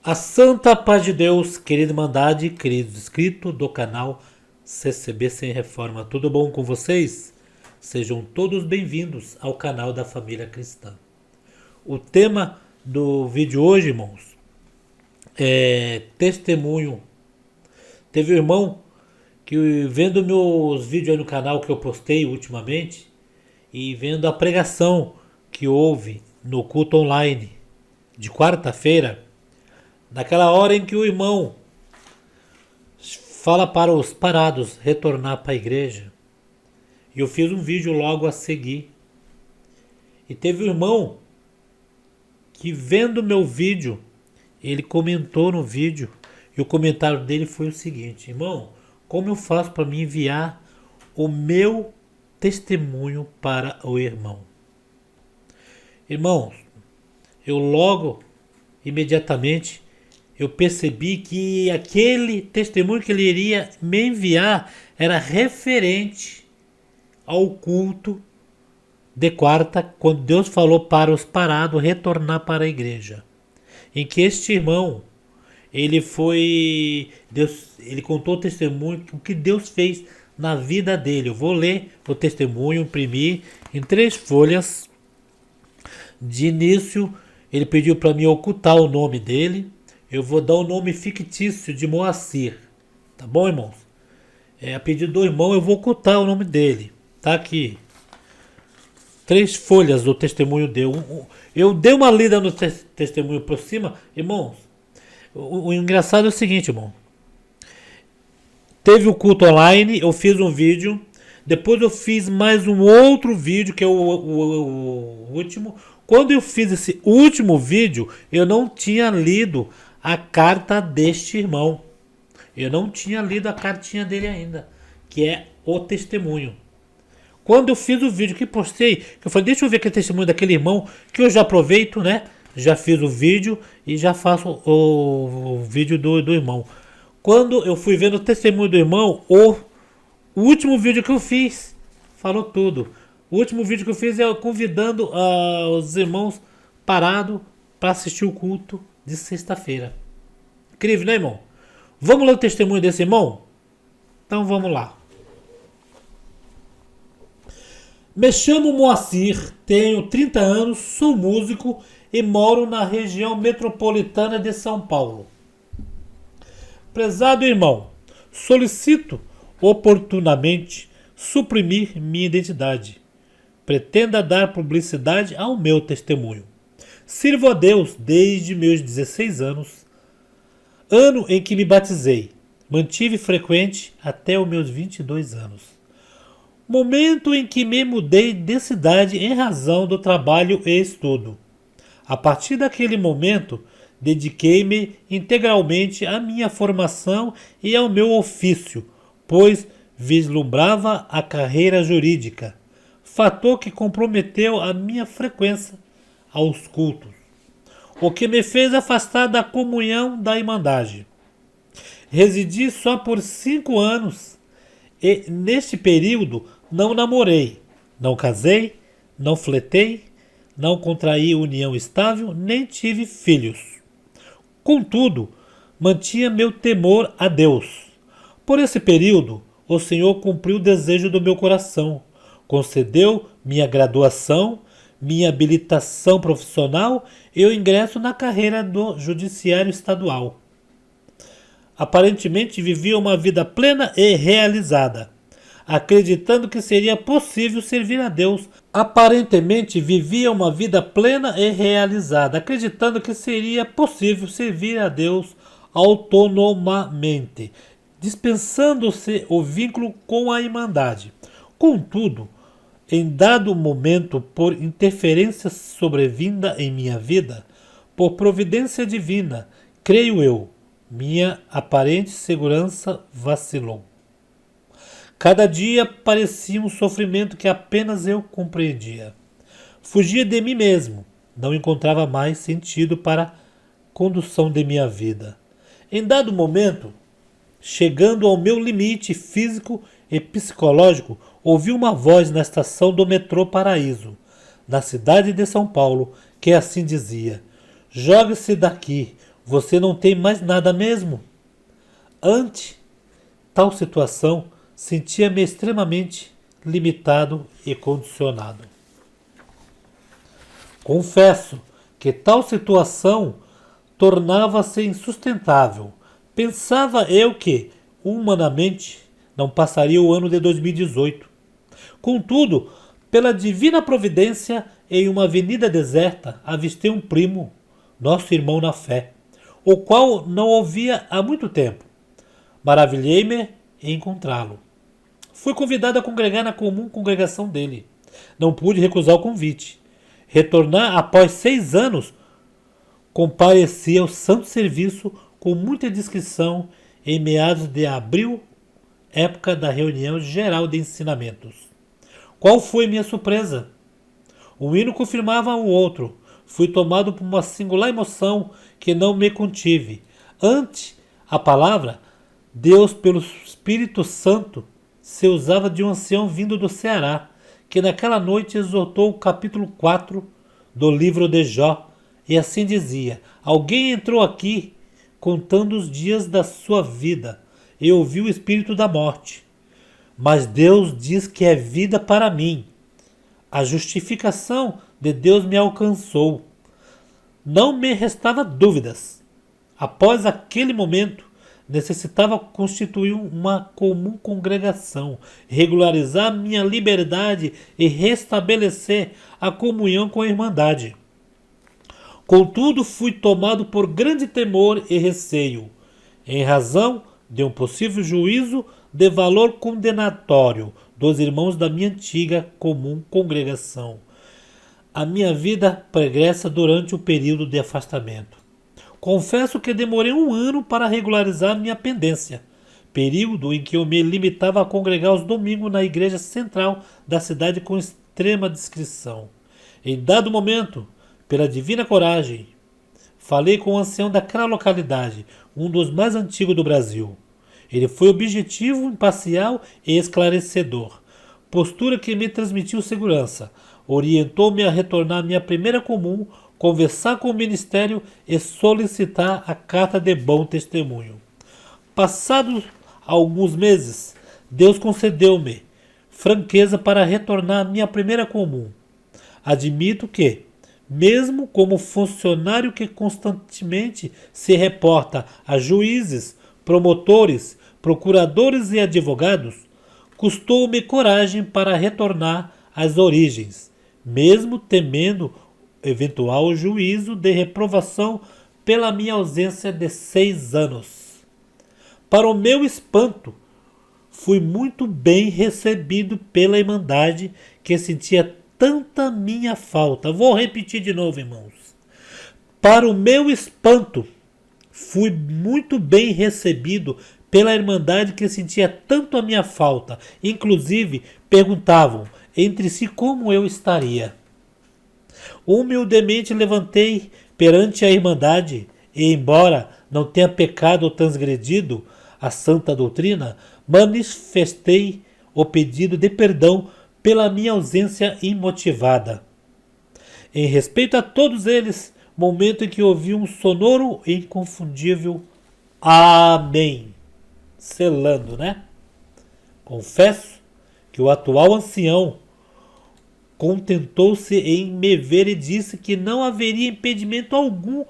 A santa paz de Deus, querida Irmandade, queridos inscritos do canal CCB Sem Reforma, tudo bom com vocês? Sejam todos bem-vindos ao canal da Família Cristã. O tema do vídeo hoje, irmãos, é testemunho. Teve um irmão que, vendo meus vídeos aí no canal que eu postei ultimamente e vendo a pregação que houve no culto online de quarta-feira, naquela hora em que o irmão fala para os parados retornar para a igreja, e eu fiz um vídeo logo a seguir. E teve um irmão que, vendo meu vídeo, ele comentou no vídeo, e o comentário dele foi o seguinte: irmão, como eu faço para me enviar o meu testemunho para o irmão? Irmãos, eu logo, imediatamente, eu percebi que aquele testemunho que ele iria me enviar era referente ao culto de quarta, quando Deus falou para os parados retornar para a igreja. Em que este irmão, ele contou o testemunho, o que Deus fez na vida dele. Eu vou ler o testemunho, imprimir em 3 folhas. De início, ele pediu para mim ocultar o nome dele. Eu vou dar o nome fictício de Moacir. Tá bom, irmãos? A pedido do irmão, eu vou ocultar o nome dele. Tá aqui. 3 folhas do testemunho dele. Eu dei uma lida no testemunho por cima. Irmãos, o engraçado é o seguinte, irmão. Teve o culto online, eu fiz um vídeo. Depois eu fiz mais um outro vídeo, que é o último. Quando eu fiz esse último vídeo, eu não tinha lido a carta deste irmão. Eu não tinha lido a cartinha dele ainda, que é o testemunho. Quando eu fiz o vídeo que postei, que eu falei, deixa eu ver aquele testemunho daquele irmão, que eu já aproveito, né? Já fiz o vídeo e já faço o vídeo do irmão. Quando eu fui vendo o testemunho do irmão, o último vídeo que eu fiz falou tudo. O último vídeo que eu fiz é eu convidando os irmãos parados para assistir o culto de sexta-feira. Incrível, né, irmão? Vamos ler o testemunho desse irmão? Então vamos lá. Me chamo Moacir, tenho 30 anos, sou músico e moro na região metropolitana de São Paulo. Prezado irmão, solicito oportunamente suprimir minha identidade. Pretenda dar publicidade ao meu testemunho. Sirvo a Deus desde meus 16 anos, ano em que me batizei. Mantive frequente até os meus 22 anos. Momento em que me mudei de cidade em razão do trabalho e estudo. A partir daquele momento, dediquei-me integralmente à minha formação e ao meu ofício, pois vislumbrava a carreira jurídica, fator que comprometeu a minha frequência aos cultos, o que me fez afastar da comunhão da Irmandade. Residi só por 5 anos e, neste período, não namorei, não casei, não fletei, não contraí união estável, nem tive filhos. Contudo, mantinha meu temor a Deus. Por esse período, o Senhor cumpriu o desejo do meu coração, concedeu minha graduação, minha habilitação profissional e o ingresso na carreira do Judiciário Estadual. Aparentemente vivia uma vida plena e realizada, acreditando que seria possível servir a Deus. Aparentemente vivia uma vida plena e realizada, acreditando que seria possível servir a Deus autonomamente, dispensando-se o vínculo com a Irmandade. Contudo, em dado momento, por interferência sobrevinda em minha vida, por providência divina, creio eu, minha aparente segurança vacilou. Cada dia parecia um sofrimento que apenas eu compreendia. Fugia de mim mesmo, não encontrava mais sentido para a condução de minha vida. Em dado momento, chegando ao meu limite físico e psicológico, ouvi uma voz na estação do metrô Paraíso, na cidade de São Paulo, que assim dizia: jogue-se daqui, Você não tem mais nada mesmo? Ante tal situação, sentia-me extremamente limitado e condicionado. Confesso que tal situação tornava-se insustentável. Pensava eu que, humanamente, não passaria o ano de 2018. Contudo, pela divina providência, em uma avenida deserta, avistei um primo, nosso irmão na fé, o qual não ouvia há muito tempo. Maravilhei-me em encontrá-lo. Fui convidado a congregar na comum congregação dele. Não pude recusar o convite. Retornar após 6 anos, compareci ao santo serviço com muita discrição em meados de abril, época da reunião geral de ensinamentos. Qual foi minha surpresa? Um hino confirmava o outro. Fui tomado por uma singular emoção que não me contive. Ante a palavra, Deus, pelo Espírito Santo, se usava de um ancião vindo do Ceará, que naquela noite exortou o capítulo 4 do livro de Jó, e assim dizia: alguém entrou aqui contando os dias da sua vida e ouviu o espírito da morte. Mas Deus diz que é vida para mim. A justificação de Deus me alcançou. Não me restava dúvidas. Após aquele momento, necessitava constituir uma comum congregação, regularizar minha liberdade e restabelecer a comunhão com a Irmandade. Contudo, fui tomado por grande temor e receio, em razão de um possível juízo de valor condenatório dos irmãos da minha antiga comum congregação. A minha vida pregressa durante o período de afastamento. Confesso que demorei 1 ano para regularizar minha pendência, período em que eu me limitava a congregar aos domingos na igreja central da cidade com extrema discrição. Em dado momento, pela divina coragem, falei com o ancião daquela localidade, um dos mais antigos do Brasil. Ele foi objetivo, imparcial e esclarecedor, postura que me transmitiu segurança. Orientou-me a retornar à minha primeira comum, conversar com o ministério e solicitar a carta de bom testemunho. Passados alguns meses, Deus concedeu-me franqueza para retornar à minha primeira comum. Admito que, mesmo como funcionário que constantemente se reporta a juízes, promotores, procuradores e advogados, custou-me coragem para retornar às origens, mesmo temendo eventual juízo de reprovação pela minha ausência de 6 anos. Para o meu espanto, fui muito bem recebido pela Irmandade, que sentia tanta minha falta. Vou repetir de novo, irmãos. Para o meu espanto, fui muito bem recebido pela Irmandade, que sentia tanto a minha falta. Inclusive, perguntavam entre si como eu estaria. Humildemente levantei perante a Irmandade e, embora não tenha pecado ou transgredido a santa doutrina, manifestei o pedido de perdão pela minha ausência imotivada. Em respeito a todos eles, momento em que ouvi um sonoro e inconfundível Amém, selando, né? Confesso que o atual ancião contentou-se em me ver e disse que não haveria impedimento algum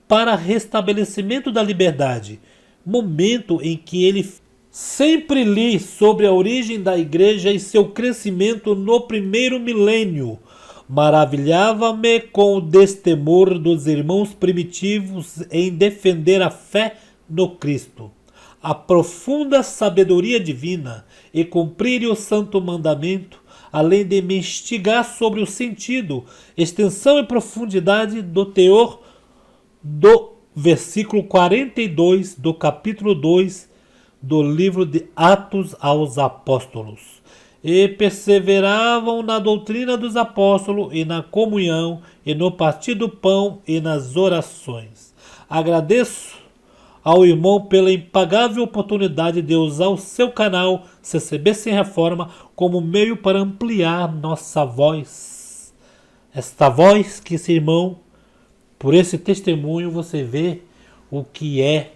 para restabelecimento da liberdade, momento em que ele sempre li sobre a origem da igreja e seu crescimento no primeiro milênio. Maravilhava-me com o destemor dos irmãos primitivos em defender a fé no Cristo, a profunda sabedoria divina e cumprir o santo mandamento, além de me instigar sobre o sentido, extensão e profundidade do teor do versículo 42 do capítulo 2 do livro de Atos aos Apóstolos. E perseveravam na doutrina dos apóstolos e na comunhão e no partir do pão e nas orações. Agradeço ao irmão pela impagável oportunidade de usar o seu canal CCB Sem Reforma como meio para ampliar nossa voz. Esta voz que esse irmão, por esse testemunho, você vê o que é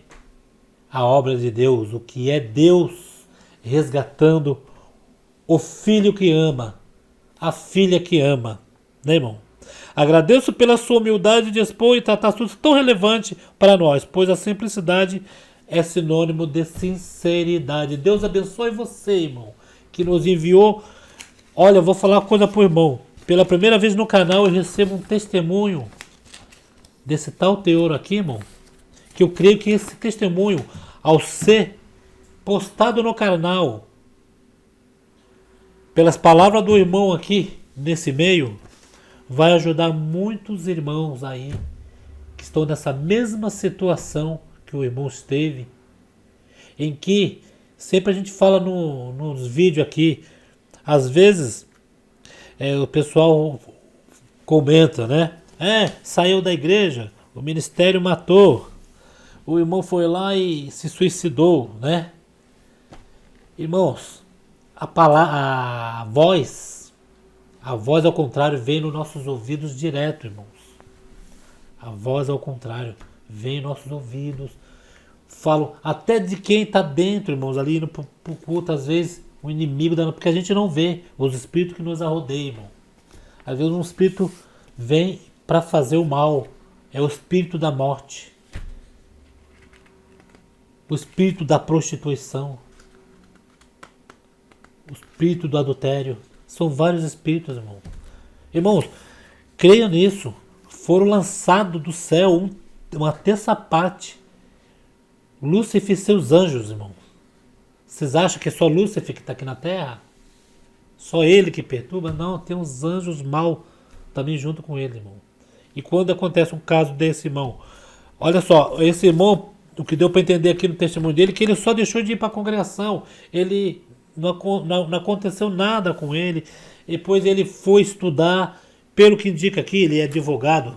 a obra de Deus, o que é Deus resgatando o filho que ama, a filha que ama, né, irmão? Agradeço pela sua humildade de expor e tratar assuntos tão relevantes para nós, pois a simplicidade é sinônimo de sinceridade. Deus abençoe você, irmão, que nos enviou. Olha, eu vou falar uma coisa pro irmão. Pela primeira vez no canal eu recebo um testemunho desse tal teor aqui, irmão, que eu creio que esse testemunho, ao ser postado no canal, pelas palavras do irmão aqui, nesse meio, vai ajudar muitos irmãos aí, que estão nessa mesma situação que o irmão esteve, em que, sempre a gente fala nos vídeos aqui, às vezes, o pessoal comenta, né? Saiu da igreja, o ministério matou, o irmão foi lá e se suicidou, né? Irmãos, a voz ao contrário vem nos nossos ouvidos direto, irmãos. A voz ao contrário vem nos nossos ouvidos. Falo até de quem está dentro, irmãos, ali indo pro culto, às vezes o inimigo, porque a gente não vê os espíritos que nos arrodeiam, irmão. Às vezes um espírito vem para fazer o mal, é o espírito da morte, o espírito da prostituição, o espírito do adultério. São vários espíritos, irmão. Irmãos, creiam nisso. Foram lançados do céu uma terça parte. Lúcifer e seus anjos, irmão. Vocês acham que é só Lúcifer que está aqui na Terra? Só ele que perturba? Não, tem uns anjos mal também junto com ele, irmão. E quando acontece um caso desse, irmão, olha só, esse irmão, o que deu para entender aqui no testemunho dele, que ele só deixou de ir para a congregação. Ele não aconteceu nada com ele. Depois ele foi estudar, pelo que indica aqui, ele é advogado,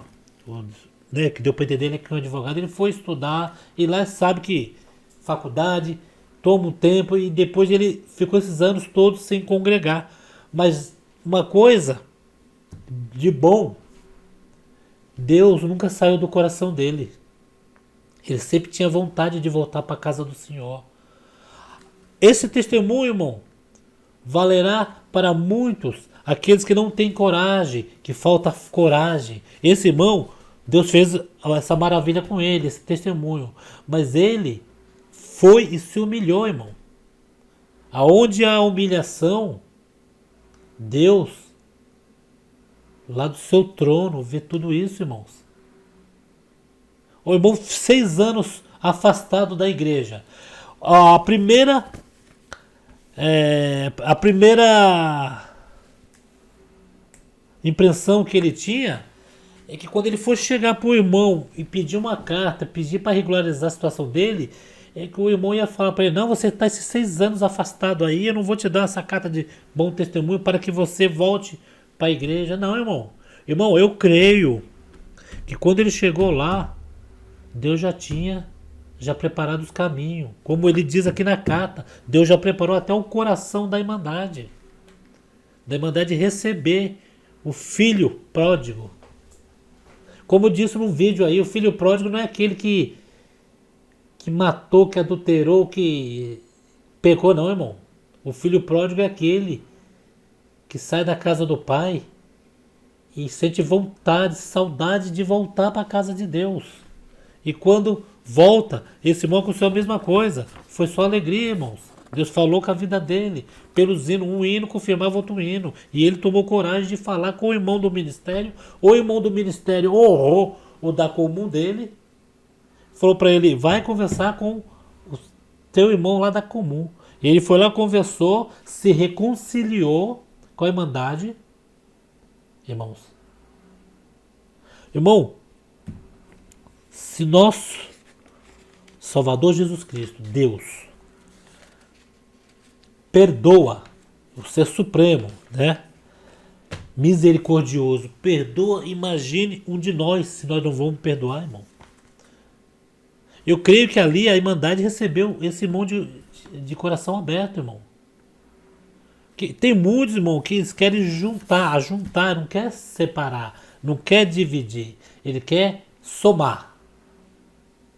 né, que deu para entender, ele é um advogado. Ele foi estudar e lá sabe que faculdade toma um tempo e depois ele ficou esses anos todos sem congregar. Mas uma coisa de bom, Deus nunca saiu do coração dele. Ele sempre tinha vontade de voltar para a casa do Senhor. Esse testemunho, irmão, valerá para muitos, aqueles que não têm coragem, que falta coragem. Esse irmão, Deus fez essa maravilha com ele, esse testemunho. Mas ele foi e se humilhou, irmão. Aonde há humilhação, Deus, lá do seu trono, vê tudo isso, irmãos. O irmão, 6 anos afastado da igreja. A primeira impressão que ele tinha é que quando ele for chegar para o irmão e pedir uma carta, pedir para regularizar a situação dele, é que o irmão ia falar para ele: não, você está esses 6 anos afastado aí, eu não vou te dar essa carta de bom testemunho para que você volte para a igreja. Não, irmão. Irmão, eu creio que quando ele chegou lá, Deus já preparado os caminhos. Como ele diz aqui na carta, Deus já preparou até o coração da Irmandade. Da Irmandade receber o filho pródigo. Como eu disse num vídeo aí, o filho pródigo não é aquele que matou, que adulterou, que pecou, não, irmão. O filho pródigo é aquele que sai da casa do pai e sente vontade, saudade de voltar para a casa de Deus. E quando volta, esse irmão aconteceu a mesma coisa. Foi só alegria, irmãos. Deus falou com a vida dele. Pelos hinos, um hino confirmava outro hino. E ele tomou coragem de falar com o irmão do ministério. O irmão do ministério honrou o da comum dele. Falou para ele: vai conversar com o teu irmão lá da comum. E ele foi lá, conversou, se reconciliou com a Irmandade. Irmãos. Irmão, se nosso Salvador Jesus Cristo, Deus, perdoa, o Ser Supremo, né? Misericordioso, perdoa, imagine um de nós, se nós não vamos perdoar, irmão. Eu creio que ali a Irmandade recebeu esse irmão de coração aberto, irmão. Tem muitos, irmão, que eles querem juntar, não quer separar, não quer dividir, ele quer somar.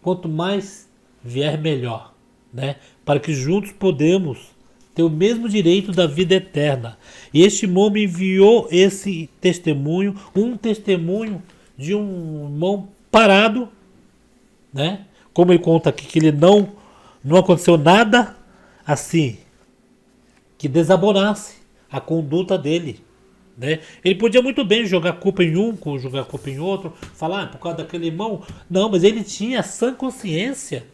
quanto mais vier, melhor, né? Para que juntos podemos ter o mesmo direito da vida eterna. E este irmão me enviou esse testemunho, um testemunho de um irmão parado, né? Como ele conta aqui que ele não aconteceu nada assim que desabonasse a conduta dele, né? Ele podia muito bem jogar culpa em um, jogar culpa em outro, falar por causa daquele irmão. Não, mas ele tinha a sã consciência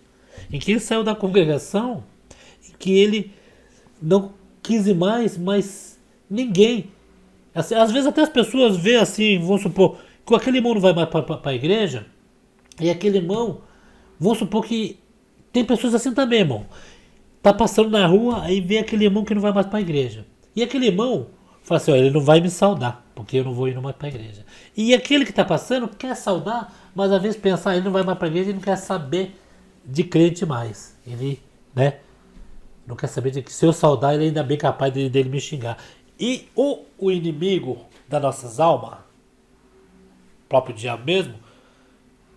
em que ele saiu da congregação, em que ele não quis ir mais, mas ninguém. Assim, às vezes até as pessoas vê assim, vamos supor, que aquele irmão não vai mais para a igreja, e aquele irmão, vamos supor que tem pessoas assim também, irmão. Tá passando na rua, aí vê aquele irmão que não vai mais para a igreja. E aquele irmão fala assim, ó, ele não vai me saudar, porque eu não vou ir mais para a igreja. E aquele que tá passando quer saudar, mas às vezes pensa, ele não vai mais para a igreja, ele não quer saber de crente mais. Ele, né, não quer saber de que se eu saudar, ele ainda é bem capaz dele me xingar. E o inimigo das nossas almas, próprio diabo mesmo,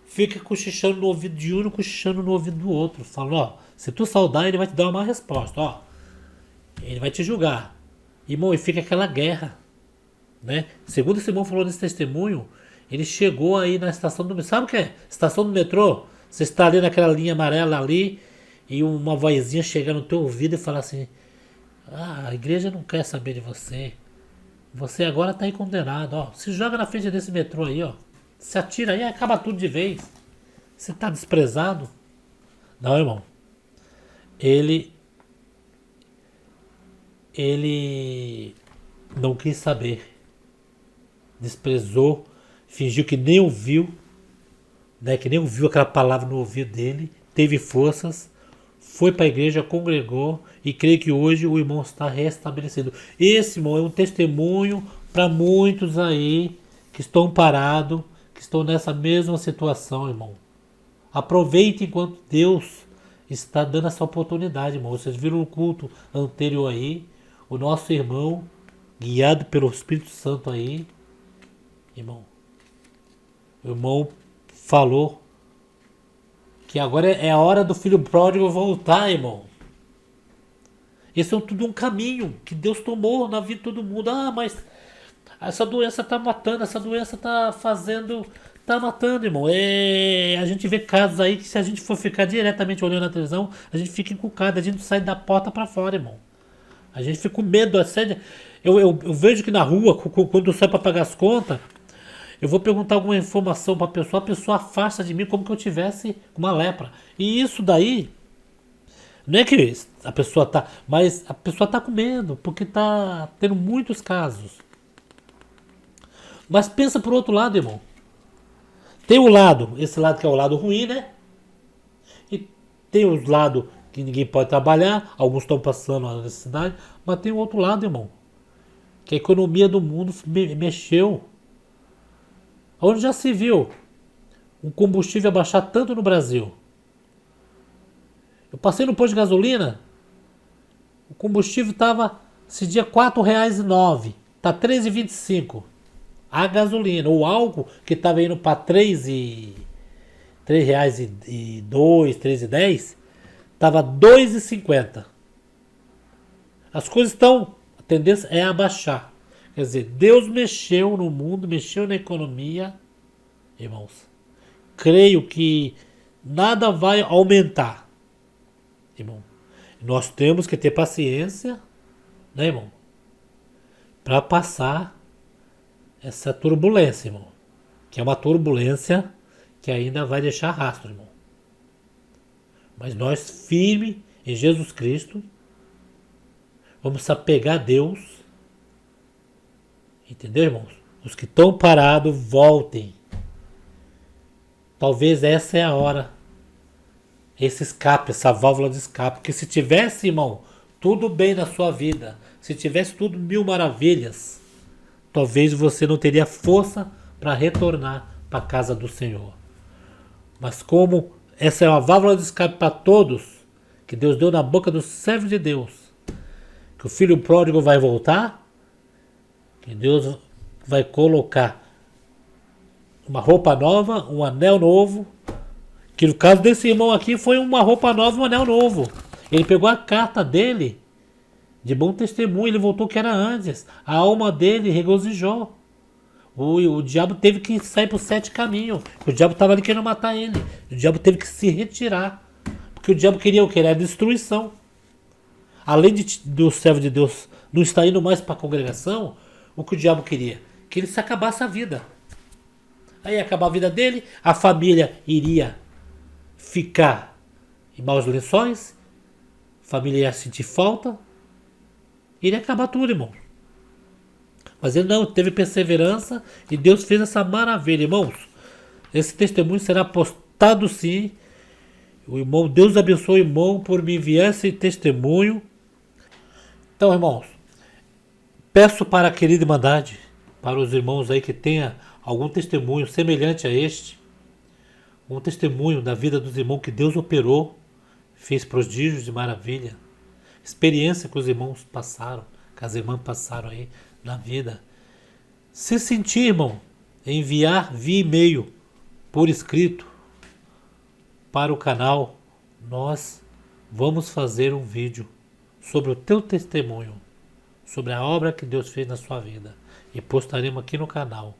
fica cochichando no ouvido de um e cochichando no ouvido do outro. Falando, ó, se tu saudar, ele vai te dar uma má resposta, ó. Ele vai te julgar. Irmão, e fica aquela guerra, né? Segundo esse irmão falou nesse testemunho, ele chegou aí na estação do metrô. Sabe o que é? Estação do metrô. Você está ali naquela linha amarela ali e uma vozinha chega no teu ouvido e fala assim, ah, a igreja não quer saber de você. Você agora está aí condenado, ó. Se joga na frente desse metrô aí, ó. Se atira aí, acaba tudo de vez. Você está desprezado. Não, irmão. Ele não quis saber. Desprezou, fingiu que nem ouviu, né, que nem ouviu aquela palavra no ouvido dele, teve forças, foi para a igreja, congregou e creio que hoje o irmão está restabelecido. Esse, irmão, é um testemunho para muitos aí que estão parados, que estão nessa mesma situação, irmão. Aproveite enquanto Deus está dando essa oportunidade, irmão. Vocês viram o culto anterior aí, o nosso irmão, guiado pelo Espírito Santo aí, irmão. O irmão falou que agora é a hora do filho pródigo voltar, irmão. Esse é tudo um caminho que Deus tomou na vida de todo mundo. Ah, mas essa doença tá matando, essa doença tá fazendo, tá matando, irmão. A gente vê casos aí que se a gente for ficar diretamente olhando na televisão, a gente fica encucado, a gente sai da porta para fora, irmão. A gente fica com medo. Eu vejo que na rua, quando eu saio para pagar as contas, eu vou perguntar alguma informação para a pessoa afasta de mim como que eu tivesse uma lepra. E isso daí, não é que a pessoa tá, mas a pessoa tá com medo, porque tá tendo muitos casos. Mas pensa por outro lado, irmão. Tem um lado, esse lado que é o lado ruim, né? E tem os lados que ninguém pode trabalhar, alguns estão passando a necessidade, mas tem o outro lado, irmão. Que a economia do mundo mexeu. Onde já se viu um combustível abaixar tanto no Brasil? Eu passei no posto de gasolina, o combustível estava esse dia R$4,09, tá R$3,25. A gasolina, o álcool que estava indo para R$3,02, R$3,10, estava R$2,50. As coisas estão, a tendência é abaixar. Quer dizer, Deus mexeu no mundo, mexeu na economia, irmãos. Creio que nada vai aumentar, irmão. Nós temos que ter paciência, né, irmão? Para passar essa turbulência, irmão. Que é uma turbulência que ainda vai deixar rastro, irmão. Mas nós, firme em Jesus Cristo, vamos se apegar a Deus. Entendeu, irmãos? Os que estão parados, voltem. Talvez essa é a hora. Esse escape, essa válvula de escape. Porque se tivesse, irmão, tudo bem na sua vida, se tivesse tudo mil maravilhas, talvez você não teria força para retornar para a casa do Senhor. Mas como essa é uma válvula de escape para todos, que Deus deu na boca dos servos de Deus, que o filho pródigo vai voltar, que Deus vai colocar uma roupa nova, um anel novo, Que no caso desse irmão aqui foi uma roupa nova e um anel novo. Ele pegou a carta dele de bom testemunho, ele voltou que era antes. A alma dele regozijou. O diabo teve que sair por 7 caminhos. O diabo estava ali querendo matar ele. O diabo teve que se retirar. Porque o diabo queria o que? Era a destruição. Além do servo de Deus não estar indo mais para a congregação, o que o diabo queria? Que ele se acabasse a vida. Aí ia acabar a vida dele, a família iria ficar em maus lençóis, a família ia sentir falta, iria acabar tudo, irmão. Mas ele não, teve perseverança e Deus fez essa maravilha, irmãos. Esse testemunho será postado sim. O irmão, Deus abençoe o irmão por me enviar esse testemunho. Então, irmãos, peço para a querida Irmandade, para os irmãos aí que tenha algum testemunho semelhante a este, um testemunho da vida dos irmãos que Deus operou, fez prodígios de maravilha, experiência que os irmãos passaram, que as irmãs passaram aí na vida. Se sentir, irmão, enviar via e-mail, por escrito, para o canal, nós vamos fazer um vídeo sobre o teu testemunho, sobre a obra que Deus fez na sua vida, e postaremos aqui no canal.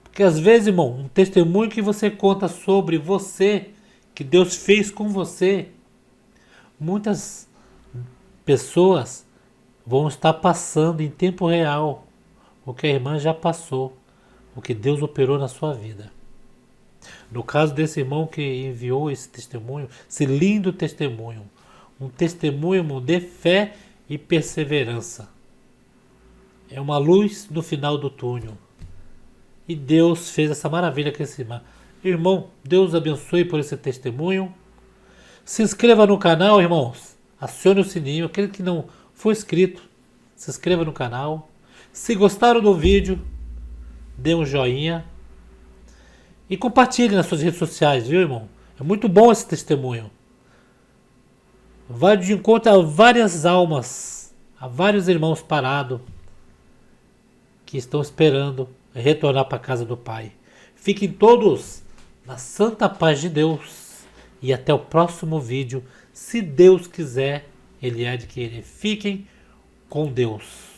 Porque às vezes, irmão, um testemunho que você conta sobre você, que Deus fez com você, muitas pessoas vão estar passando em tempo real o que a irmã já passou, o que Deus operou na sua vida. No caso desse irmão que enviou esse testemunho, esse lindo testemunho, um testemunho, irmão, de fé e perseverança. É uma luz no final do túnel. E Deus fez essa maravilha com esse irmão. Irmão, Deus abençoe por esse testemunho. Se inscreva no canal, irmãos. Acione o sininho. Aquele que não for inscrito, se inscreva no canal. Se gostaram do vídeo, dê um joinha. E compartilhe nas suas redes sociais, viu, irmão? É muito bom esse testemunho. Vai de encontro a várias almas, a vários irmãos parados que estão esperando retornar para a casa do Pai. Fiquem todos na santa paz de Deus e até o próximo vídeo. Se Deus quiser, Ele há de querer. Fiquem com Deus.